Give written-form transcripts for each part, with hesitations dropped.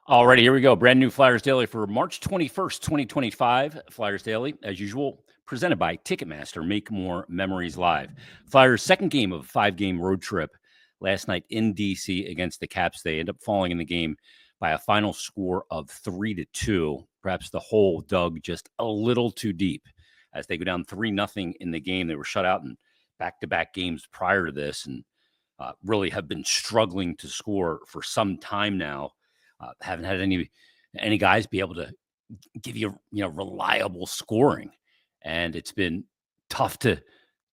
Alrighty, here we go. Brand new Flyers Daily for March 21st, 2025. Flyers Daily, as usual, presented by Ticketmaster. Make more memories live. Flyers' second game of a 5-game road trip last night in D.C. against the Caps. They end up falling in the game by a final score of 3-2. Perhaps the hole dug just a little too deep as they go down 3-0 in the game. They were shut out in back-to-back games prior to this and really have been struggling to score for some time now. Haven't had any guys be able to give you reliable scoring, and it's been tough to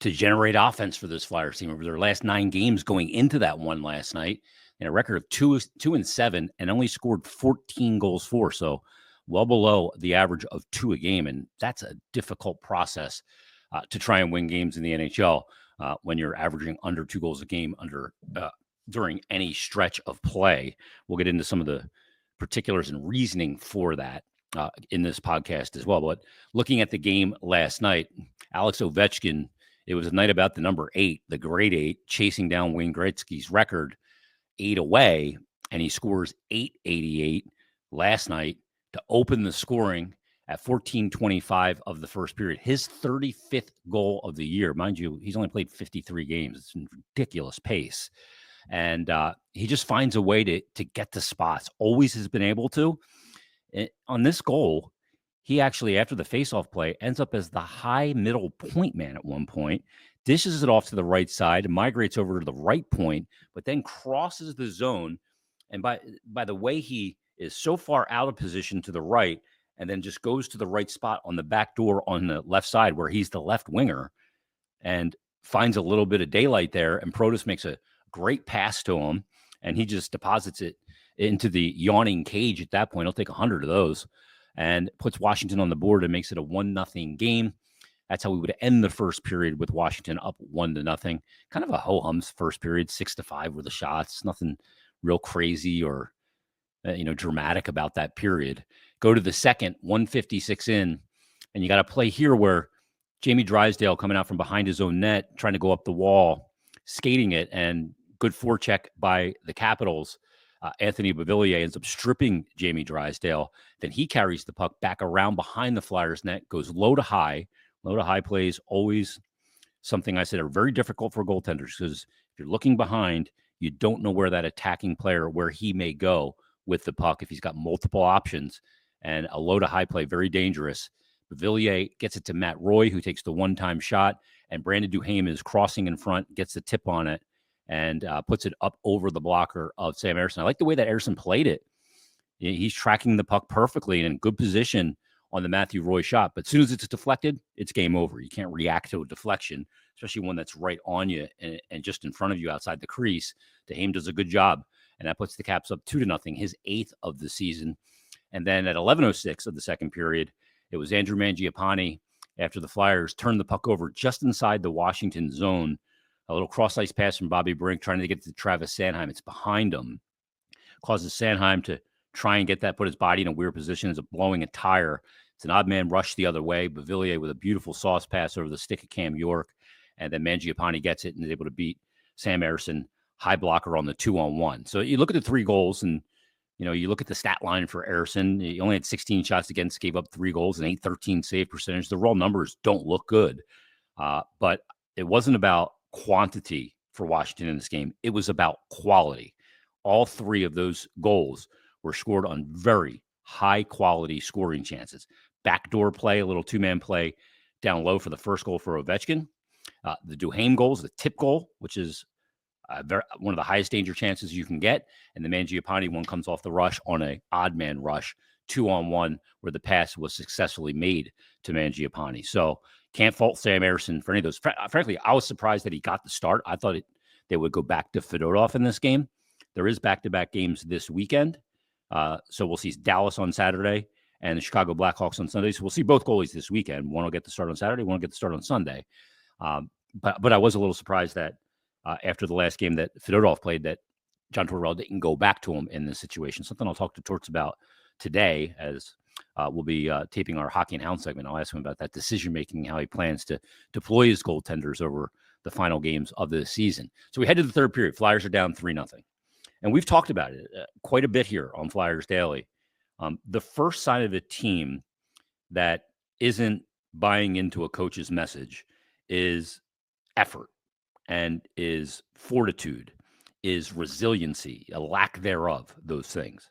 generate offense for this Flyers team over their last 9 games. Going into that one last night, a record of 2-7, and only scored 14 goals for, so well below the average of 2 a game, and that's a difficult process to try and win games in the NHL when you're averaging under 2 goals a game during any stretch of play. We'll get into some of the particulars and reasoning for that in this podcast as well. But looking at the game last night, Alex Ovechkin, it was a night about the number 8, the grade 8, chasing down Wayne Gretzky's record 8 away, and he scores 888 last night to open the scoring at 14:25 of the first period. His 35th goal of the year. Mind you, he's only played 53 games. It's a ridiculous pace. And he just finds a way to get to spots. Always has been able to. On this goal, he actually, after the faceoff play, ends up as the high middle point man at one point, dishes it off to the right side, migrates over to the right point, but then crosses the zone. And by the way, he is so far out of position to the right, and then just goes to the right spot on the back door on the left side where he's the left winger, and finds a little bit of daylight there. And Protas makes a great pass to him, and he just deposits it into the yawning cage at that point. He'll take 100 of those and puts Washington on the board and makes it a 1-0 game. That's how we would end the first period, with Washington up 1-0. Kind of a ho-hums first period, 6-5 were the shots. Nothing real crazy or dramatic about that period. Go to the second, 156 in, and you got to play here where Jamie Drysdale coming out from behind his own net, trying to go up the wall, skating it, and good forecheck by the Capitals. Anthony Beauvillier ends up stripping Jamie Drysdale. Then he carries the puck back around behind the Flyers net, goes low to high. Low to high plays, always something I said are very difficult for goaltenders, because if you're looking behind, you don't know where that attacking player, where he may go with the puck if he's got multiple options. And a low to high play, very dangerous. Beauvillier gets it to Matt Roy, who takes the one-time shot, and Brandon Duhaime is crossing in front, gets the tip on it, and puts it up over the blocker of Sam Ersson. I like the way that Ersson played it. He's tracking the puck perfectly and in good position on the Matthew Roy shot. But as soon as it's deflected, it's game over. You can't react to a deflection, especially one that's right on you and just in front of you outside the crease. Duhaime does a good job, and that puts the Caps up 2-0, his 8th of the season. And then at 11:06 of the second period, it was Andrew Mangiapane, after the Flyers turned the puck over just inside the Washington zone. A little cross-ice pass from Bobby Brink trying to get to Travis Sanheim. It's behind him. Causes Sanheim to try and get that, put his body in a weird position, as a blowing a tire. It's an odd man rush the other way. Beauvillier with a beautiful sauce pass over the stick of Cam York. And then Mangiapane gets it and is able to beat Sam Ersson, high blocker on the 2-on-1. So you look at the 3 goals, and you look at the stat line for Ersson. He only had 16 shots against, gave up 3 goals, and 813 save percentage. The raw numbers don't look good. But it wasn't about quantity for Washington in this game. It was about quality. All 3 of those goals were scored on very high-quality scoring chances. Backdoor play, a little 2-man play down low for the first goal for Ovechkin. The Duhaime goals, the tip goal, which is one of the highest danger chances you can get. And the Mangiapane one comes off the rush on an odd man rush, 2-on-1, where the pass was successfully made to Mangiapane. So can't fault Sam Ersson for any of those. Frankly, I was surprised that he got the start. I thought they would go back to Fedorov in this game. There is back-to-back games this weekend. So we'll see Dallas on Saturday and the Chicago Blackhawks on Sunday. So we'll see both goalies this weekend. One will get the start on Saturday, one will get the start on Sunday. But I was a little surprised that after the last game that Fedorov played, that John Tortorella didn't go back to him in this situation. Something I'll talk to Torts about today, as we'll be taping our Hockey and Hound segment. I'll ask him about that decision-making, how he plans to deploy his goaltenders over the final games of the season. So we head to the third period. Flyers are down 3-0. And we've talked about it quite a bit here on Flyers Daily. The first sign of a team that isn't buying into a coach's message is effort and is fortitude, is resiliency, a lack thereof, those things.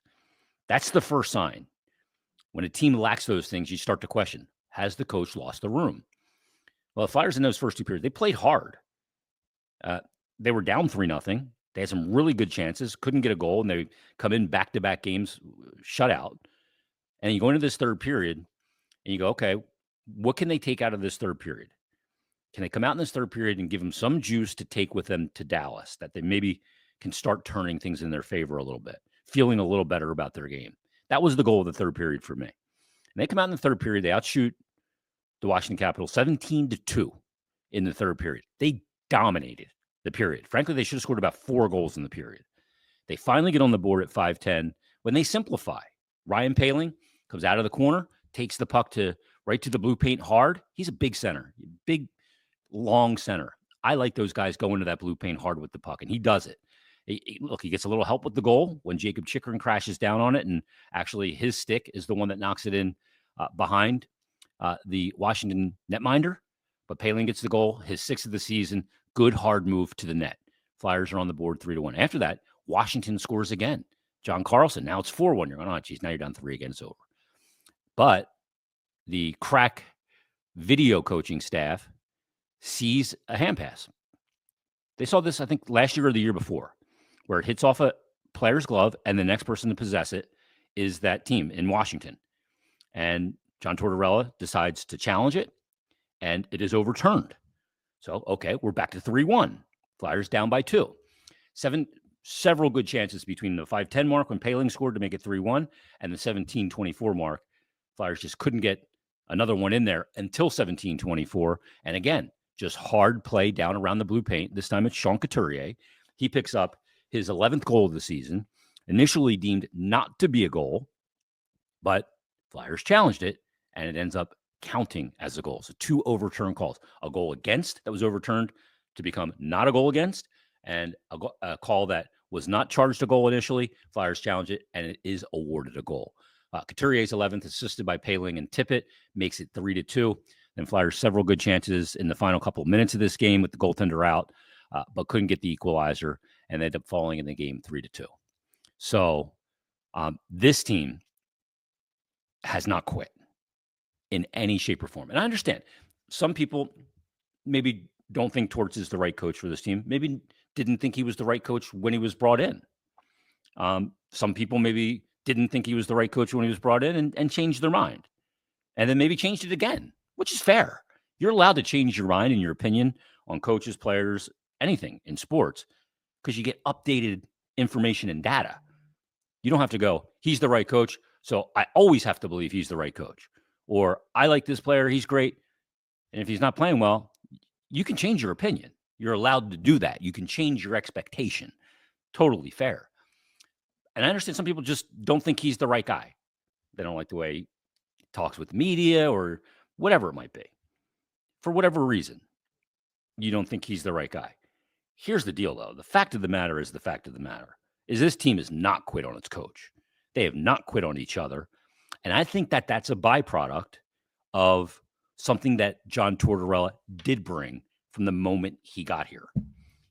That's the first sign. When a team lacks those things, you start to question, has the coach lost the room? Well, the Flyers in those first two periods, they played hard. They were down 3-0. They had some really good chances, couldn't get a goal, and they come in back-to-back games, shutout. And you go into this third period, and you go, okay, what can they take out of this third period? Can they come out in this third period and give them some juice to take with them to Dallas, that they maybe can start turning things in their favor a little bit, feeling a little better about their game? That was the goal of the third period for me. And they come out in the third period, they outshoot the Washington Capitals 17-2 in the third period. They dominated the period. Frankly, they should have scored about 4 goals in the period. They finally get on the board at 5-10 when they simplify. Ryan Poehling comes out of the corner, takes the puck right to the blue paint hard. He's a big center, big, long center. I like those guys going to that blue paint hard with the puck, and he does it. He gets a little help with the goal when Jacob Chikrin crashes down on it, and actually his stick is the one that knocks it in behind the Washington netminder. But Poehling gets the goal, his 6th of the season. Good hard move to the net. Flyers are on the board 3-1. After that, Washington scores again. John Carlson. Now it's 4-1. You're going, oh, geez, now you're down 3 again. It's over. But the crack video coaching staff sees a hand pass. They saw this, I think, last year or the year before, where it hits off a player's glove, and the next person to possess it is that team in Washington. And John Tortorella decides to challenge it, and it is overturned. So, okay, we're back to 3-1. Flyers down by 2. Several good chances between the 5-10 mark when Poehling scored to make it 3-1 and the 17-24 mark. Flyers just couldn't get another one in there until 17-24. And again, just hard play down around the blue paint. This time it's Sean Couturier. He picks up his 11th goal of the season, initially deemed not to be a goal, but Flyers challenged it, and it ends up counting as a goal. So 2 overturned calls, a goal against that was overturned to become not a goal against, and a call that was not charged a goal initially. Flyers challenge it, and it is awarded a goal. Couturier's 11th, assisted by Poehling and Tippett, makes it 3-2. Then Flyers several good chances in the final couple of minutes of this game with the goaltender out, but couldn't get the equalizer, and they ended up falling in the game 3-2. So this team has not quit in any shape or form. And I understand some people maybe don't think Torts is the right coach for this team. Maybe didn't think he was the right coach when he was brought in. Some people maybe didn't think he was the right coach when he was brought in and changed their mind. And then maybe changed it again, which is fair. You're allowed to change your mind and your opinion on coaches, players, anything in sports, because you get updated information and data. You don't have to go, he's the right coach, so I always have to believe he's the right coach. Or I like this player, he's great. And if he's not playing well, you can change your opinion. You're allowed to do that. You can change your expectation. Totally fair. And I understand some people just don't think he's the right guy. They don't like the way he talks with the media or whatever it might be. For whatever reason, you don't think he's the right guy. Here's the deal, though. The fact of the matter is the fact of the matter is this team has not quit on its coach. They have not quit on each other. And I think that that's a byproduct of something that John Tortorella did bring from the moment he got here.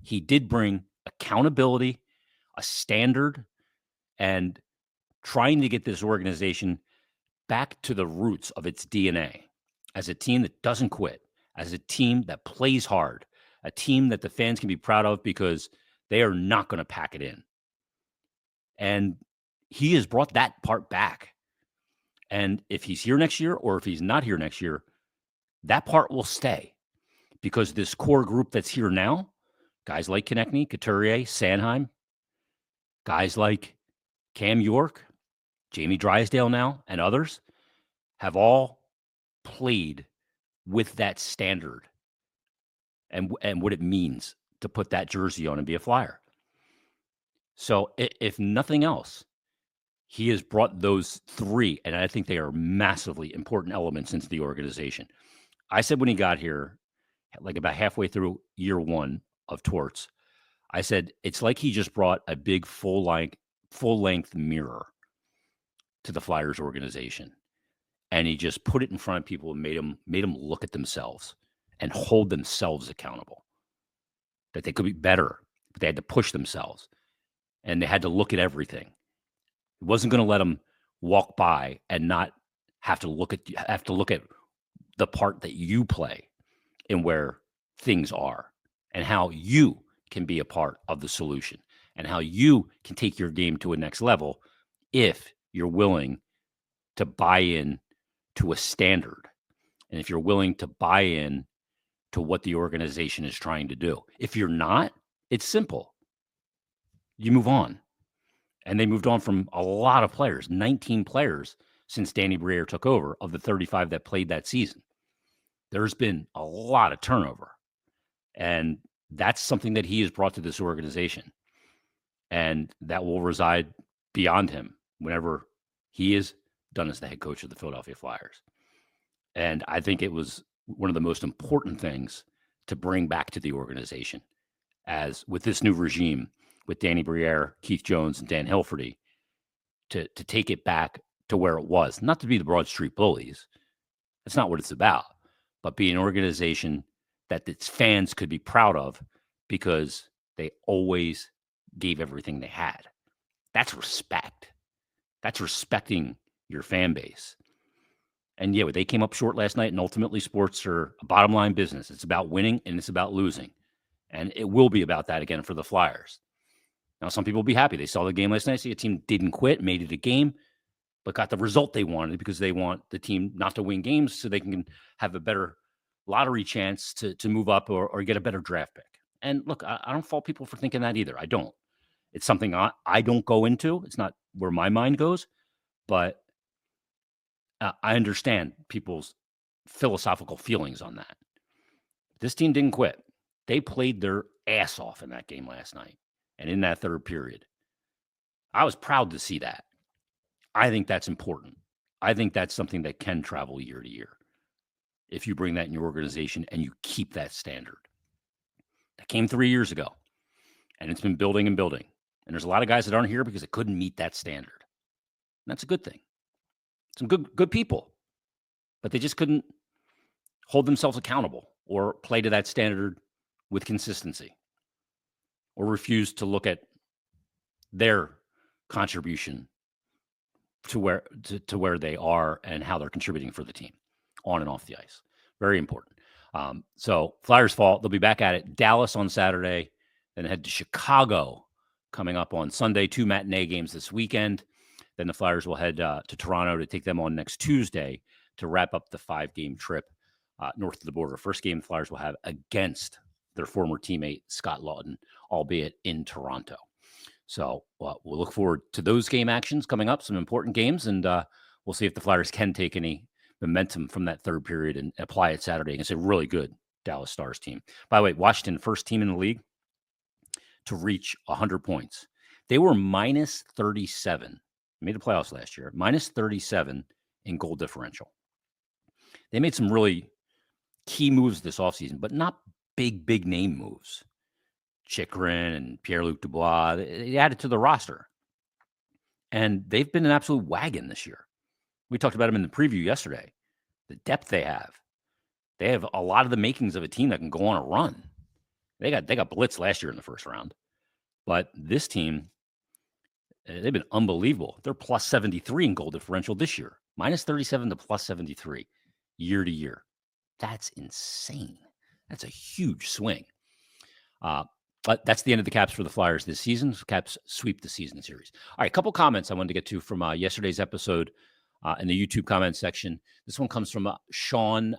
He did bring accountability, a standard, and trying to get this organization back to the roots of its DNA as a team that doesn't quit, as a team that plays hard, a team that the fans can be proud of because they are not going to pack it in. And he has brought that part back. And if he's here next year or if he's not here next year, that part will stay because this core group that's here now, guys like Konechny, Couturier, Sanheim, guys like Cam York, Jamie Drysdale now, and others have all played with that standard and what it means to put that jersey on and be a Flyer. So if nothing else, he has brought those 3, and I think they are massively important elements into the organization. I said when he got here, like about halfway through year 1 of Torts, I said, it's like he just brought a big full-length mirror to the Flyers organization. And he just put it in front of people and made them look at themselves and hold themselves accountable. That they could be better, but they had to push themselves. And they had to look at everything. It wasn't going to let them walk by and not have to look at the part that you play and where things are and how you can be a part of the solution and how you can take your game to a next level if you're willing to buy in to a standard and if you're willing to buy in to what the organization is trying to do. If you're not, it's simple. You move on. And they moved on from a lot of players, 19 players since Danny Briere took over of the 35 that played that season. There's been a lot of turnover. And that's something that he has brought to this organization. And that will reside beyond him whenever he is done as the head coach of the Philadelphia Flyers. And I think it was one of the most important things to bring back to the organization, as with this new regime, with Danny Briere, Keith Jones, and Dan Hilferty, to take it back to where it was. Not to be the Broad Street Bullies. That's not what it's about. But be an organization that its fans could be proud of because they always gave everything they had. That's respect. That's respecting your fan base. And yeah, they came up short last night, and ultimately sports are a bottom line business. It's about winning and it's about losing. And it will be about that again for the Flyers. Now, some people will be happy. They saw the game last night. See, a team didn't quit, made it a game, but got the result they wanted because they want the team not to win games so they can have a better lottery chance to move up or get a better draft pick. And look, I don't fault people for thinking that either. I don't. It's something I don't go into. It's not where my mind goes, but I understand people's philosophical feelings on that. This team didn't quit. They played their ass off in that game last night and in that third period. I was proud to see that. I think that's important. I think that's something that can travel year to year if you bring that in your organization and you keep that standard. That came 3 years ago, and it's been building and building. And there's a lot of guys that aren't here because they couldn't meet that standard. And that's a good thing. Some good people, but they just couldn't hold themselves accountable or play to that standard with consistency or refuse to look at their contribution to where they are and how they're contributing for the team on and off the ice. Very important. So Flyers fall. They'll be back at it. Dallas on Saturday, then head to Chicago coming up on Sunday. 2 matinee games this weekend. Then the Flyers will head to Toronto to take them on next Tuesday to wrap up the 5-game trip north of the border. First game the Flyers will have against their former teammate Scott Laughton, albeit in Toronto. So we'll look forward to those game actions coming up, some important games, and we'll see if the Flyers can take any momentum from that third period and apply it Saturday against a really good Dallas Stars team. By the way, Washington, first team in the league to reach 100 points. They were minus 37. Made the playoffs last year, minus 37 in goal differential. They made some really key moves this offseason, but not big name moves. Chychrun and Pierre-Luc Dubois, they added to the roster. And they've been an absolute wagon this year. We talked about them in the preview yesterday. The depth they have. They have a lot of the makings of a team that can go on a run. They got blitzed last year in the first round. But this team, they've been unbelievable. They're plus 73 in goal differential this year. Minus 37 to plus 73 year to year. That's insane. That's a huge swing. But that's the end of the Caps for the Flyers this season. Caps sweep the season series. All right, a couple comments I wanted to get to from yesterday's episode in the YouTube comment section. This one comes from Sean,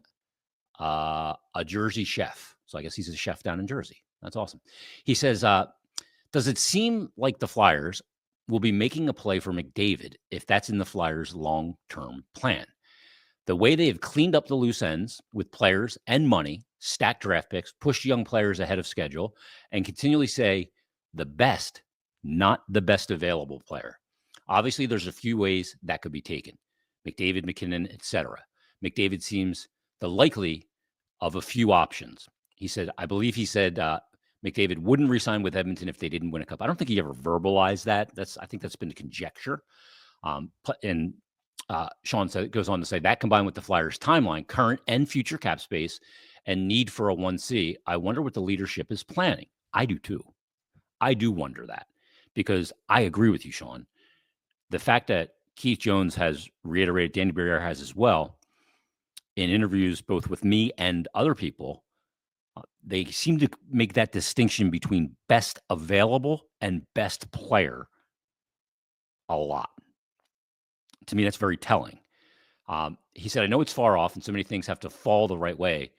a Jersey chef. So I guess he's a chef down in Jersey. That's awesome. He says, does it seem like the Flyers will be making a play for McDavid if that's in the Flyers' long-term plan? The way they have cleaned up the loose ends with players and money, stacked draft picks, pushed young players ahead of schedule, and continually say the best, not the best available player. Obviously, there's a few ways that could be taken. McDavid, McKinnon, etc. McDavid seems the likely of a few options. He said, I believe he said McDavid wouldn't resign with Edmonton if they didn't win a cup. I don't think he ever verbalized that. I think that's been conjecture. And Sean goes on to say that combined with the Flyers' timeline, current and future cap space, and need for a 1C, I wonder what the leadership is planning. I do too. I do wonder that because I agree with you, Sean. The fact that Keith Jones has reiterated, Danny Briere has as well, in interviews both with me and other people, they seem to make that distinction between best available and best player a lot. To me, that's very telling. He said, I know it's far off and so many things have to fall the right way,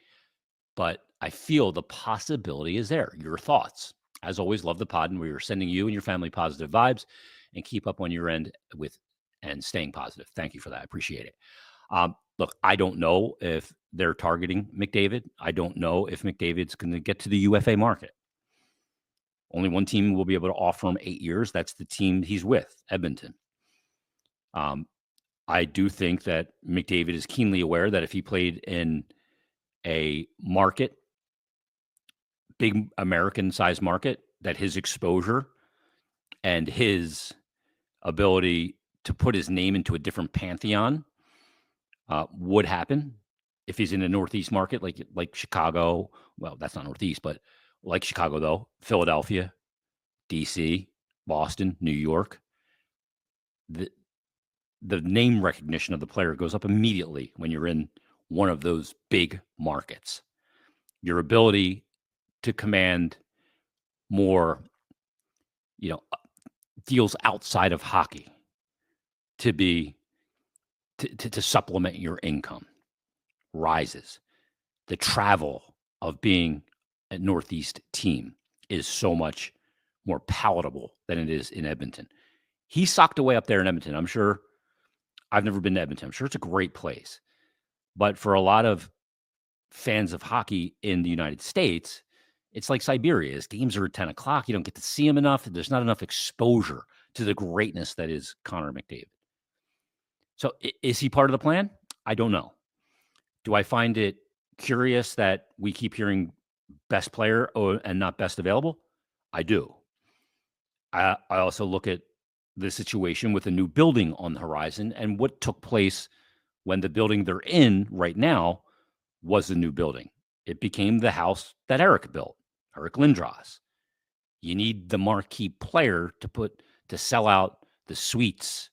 but I feel the possibility is there. Your thoughts. As always, love the pod, and we are sending you and your family positive vibes and keep up on your end and staying positive. Thank you for that. I appreciate it. Look, I don't know if they're targeting McDavid. I don't know if McDavid's going to get to the UFA market. Only one team will be able to offer him 8 years. That's the team he's with, Edmonton. I do think that McDavid is keenly aware that if he played in a market, big American-sized market, that his exposure and his ability to put his name into a different pantheon would happen if he's in a Northeast market like Chicago. Well, that's not Northeast, but like Chicago, though, Philadelphia, D.C., Boston, New York. The name recognition of the player goes up immediately when you're in one of those big markets. Your ability to command more, deals outside of hockey to supplement your income rises. The travel of being a Northeast team is so much more palatable than it is in Edmonton. He socked away up there in Edmonton. I'm sure. I've never been to Edmonton. I'm sure it's a great place. But for a lot of fans of hockey in the United States, it's like Siberia. His games are at 10 o'clock. You don't get to see him enough. There's not enough exposure to the greatness that is Connor McDavid. So is he part of the plan? I don't know. Do I find it curious that we keep hearing best player and not best available? I do. I also look at the situation with a new building on the horizon and what took place when the building they're in right now was a new building. It became the house that Eric built, Eric Lindros. You need the marquee player to sell out the suites,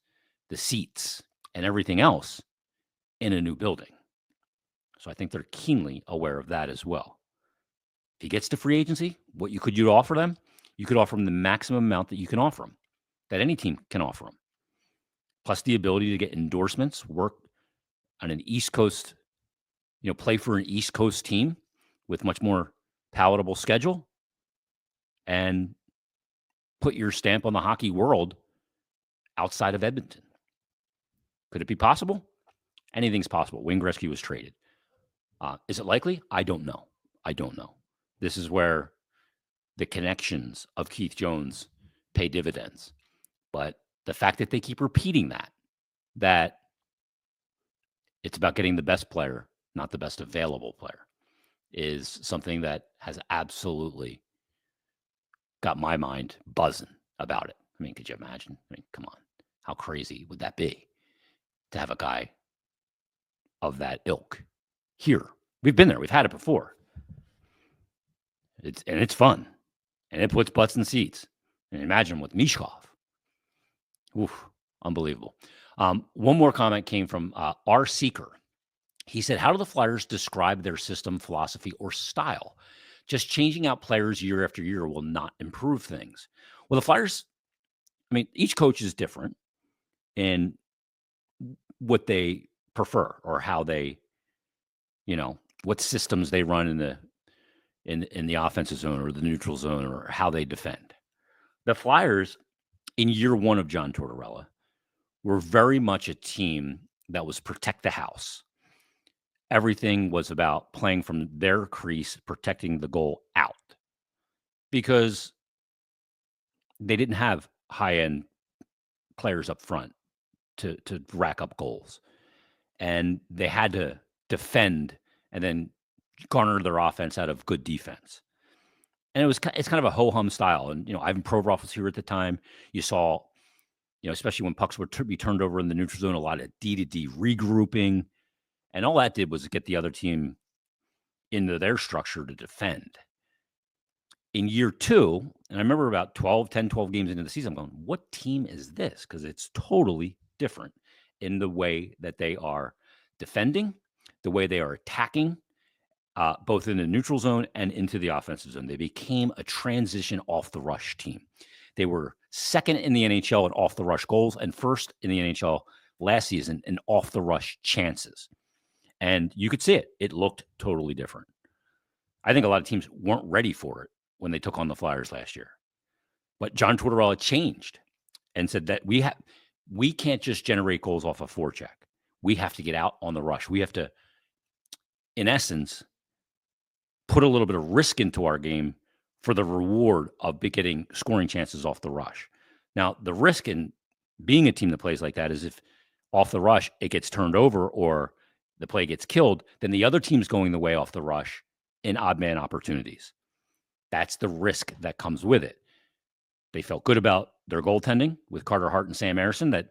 the seats, and everything else in a new building. So I think they're keenly aware of that as well. If he gets to free agency, what you could offer them? You could offer them the maximum amount that you can offer them, that any team can offer them, plus the ability to get endorsements, work on an East Coast, play for an East Coast team with much more palatable schedule, and put your stamp on the hockey world outside of Edmonton. Could it be possible? Anything's possible. Wayne Gretzky was traded. Is it likely? I don't know. This is where the connections of Keith Jones pay dividends. But the fact that they keep repeating that it's about getting the best player, not the best available player, is something that has absolutely got my mind buzzing about it. I mean, could you imagine? I mean, come on. How crazy would that be to have a guy of that ilk here? We've been there. We've had it before. It's fun. And it puts butts in seats. And imagine with Mishkov. Oof, unbelievable. One more comment came from R. Seeker. He said, how do the Flyers describe their system, philosophy, or style? Just changing out players year after year will not improve things. Well, the Flyers, each coach is different in what they prefer or how they, what systems they run in the offensive zone or the neutral zone or how they defend. The Flyers, in year one of John Tortorella, were very much a team that was protect the house. Everything was about playing from their crease, protecting the goal out, because they didn't have high-end players up front to rack up goals. And they had to defend and then garner their offense out of good defense. And it's kind of a ho-hum style. And, Ivan Provorov was here at the time. You saw, especially when pucks were be turned over in the neutral zone, a lot of D-to-D regrouping. And all that did was get the other team into their structure to defend. In year 2, and I remember about 12 games into the season, I'm going, what team is this? Because it's totally different in the way that they are defending, the way they are attacking, both in the neutral zone and into the offensive zone. They became a transition off the rush team. They were second in the NHL in off the rush goals and first in the NHL last season in off the rush chances. And you could see it. It looked totally different. I think a lot of teams weren't ready for it when they took on the Flyers last year. But John Tortorella changed and said that we can't just generate goals off a forecheck. We have to get out on the rush. We have to, in essence, put a little bit of risk into our game for the reward of getting scoring chances off the rush. Now, the risk in being a team that plays like that is if off the rush it gets turned over or the play gets killed, then the other team's going the way off the rush in odd man opportunities. That's the risk that comes with it. They felt good about their goaltending with Carter Hart and Sam Ersson that,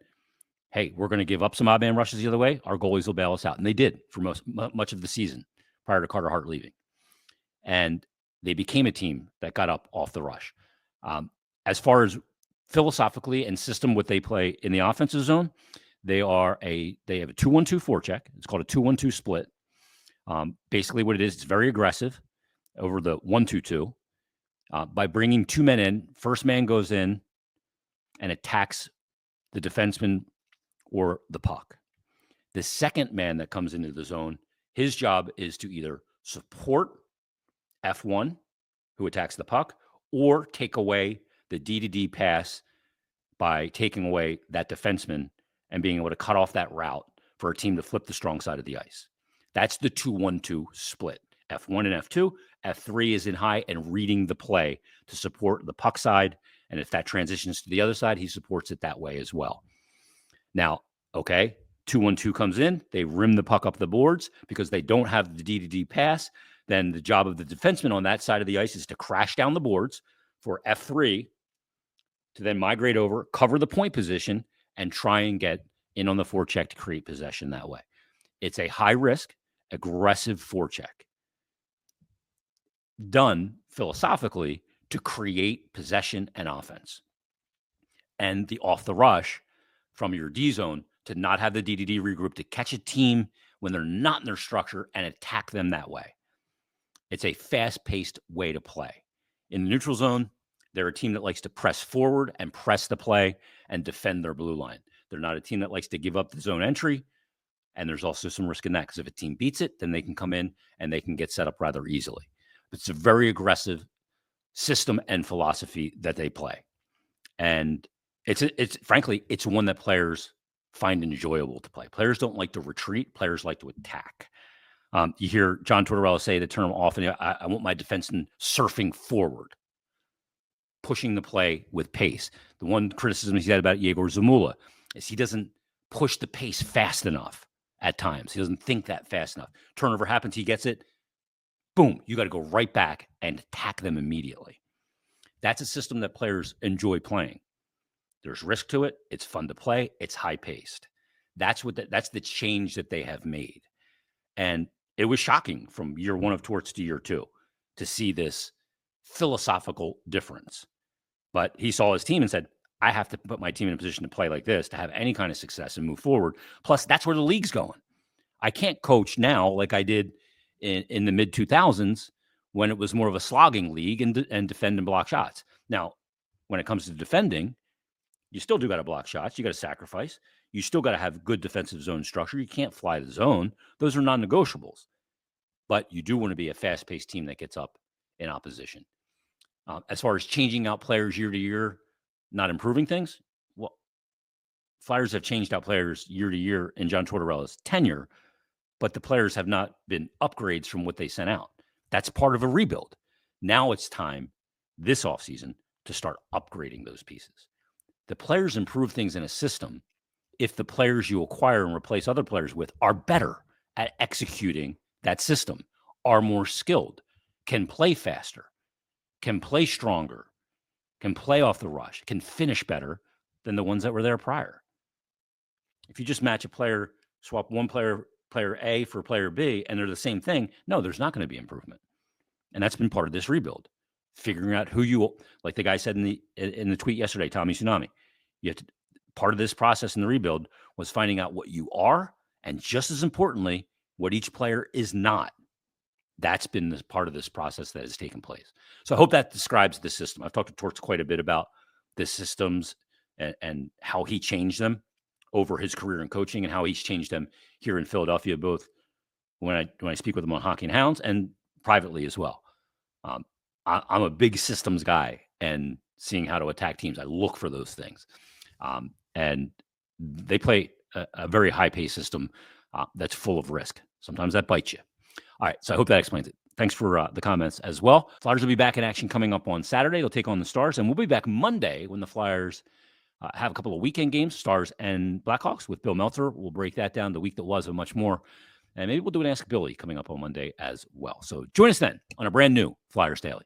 hey, we're going to give up some odd man rushes the other way. Our goalies will bail us out. And they did for much of the season prior to Carter Hart leaving. And they became a team that got up off the rush. As far as philosophically and system what they play in the offensive zone, they have a 2-1-2 forecheck. It's called a 2-1-2 split. Basically what it is, it's very aggressive over the 1-2-2. By bringing 2 men in, first man goes in and attacks the defenseman or the puck. The second man that comes into the zone, his job is to either support F1, who attacks the puck, or take away the D-to-D pass by taking away that defenseman and being able to cut off that route for a team to flip the strong side of the ice. That's the 2-1-2 split. F1 and F2. F3 is in high and reading the play to support the puck side. And if that transitions to the other side, he supports it that way as well. Now, okay, 2-1-2 comes in. They rim the puck up the boards because they don't have the D-to-D pass. Then the job of the defenseman on that side of the ice is to crash down the boards for F3 to then migrate over, cover the point position, and try and get in on the forecheck to create possession that way. It's a high-risk, aggressive forecheck done philosophically to create possession and offense. And the off the rush from your D zone to not have the D-to-D regroup, to catch a team when they're not in their structure and attack them that way. It's a fast-paced way to play. In the neutral zone, they're a team that likes to press forward and press the play and defend their blue line. They're not a team that likes to give up the zone entry. And there's also some risk in that because if a team beats it, then they can come in and they can get set up rather easily. It's a very aggressive system and philosophy that they play. And it's frankly, it's one that players find enjoyable to play. Players don't like to retreat. Players like to attack. You hear John Tortorella say the term often, I want my defenseman surfing forward, pushing the play with pace. The one criticism he's had about Yegor Zamula is he doesn't push the pace fast enough at times. He doesn't think that fast enough. Turnover happens, he gets it. Boom, you got to go right back and attack them immediately. That's a system that players enjoy playing. There's risk to it. It's fun to play. It's high-paced. That's the change that they have made. And it was shocking from year 1 of Torts to year 2 to see this philosophical difference. But he saw his team and said, I have to put my team in a position to play like this to have any kind of success and move forward. Plus, that's where the league's going. I can't coach now like I did in the mid-2000s when it was more of a slogging league and defend and block shots. Now, when it comes to defending, you still do got to block shots. You got to sacrifice. You still got to have good defensive zone structure. You can't fly the zone. Those are non-negotiables. But you do want to be a fast-paced team that gets up in opposition. As far as changing out players year to year, not improving things, well, Flyers have changed out players year to year in John Tortorella's tenure, but the players have not been upgrades from what they sent out. That's part of a rebuild. Now it's time this offseason to start upgrading those pieces. The players improve things in a system if the players you acquire and replace other players with are better at executing that system, are more skilled, can play faster, can play stronger, can play off the rush, can finish better than the ones that were there prior. If you just match a player, swap one player A for player B, and they're the same thing, no, there's not going to be improvement. And that's been part of this rebuild. Figuring out who you, like the guy said in the tweet yesterday, Tommy Tsunami, part of this process in the rebuild was finding out what you are, and just as importantly, what each player is not. That's been this part of this process that has taken place. So I hope that describes the system. I've talked to Torts quite a bit about the systems and how he changed them over his career in coaching and how he's changed them here in Philadelphia, both when I speak with him on Hockey and Hounds and privately as well. I'm a big systems guy, and seeing how to attack teams, I look for those things. And they play a very high-paced system that's full of risk. Sometimes that bites you. All right, so I hope that explains it. Thanks for the comments as well. Flyers will be back in action coming up on Saturday. They'll take on the Stars, and we'll be back Monday when the Flyers have a couple of weekend games, Stars and Blackhawks with Bill Meltzer. We'll break that down, the week that was and much more. And maybe we'll do an Ask Billy coming up on Monday as well. So join us then on a brand new Flyers Daily.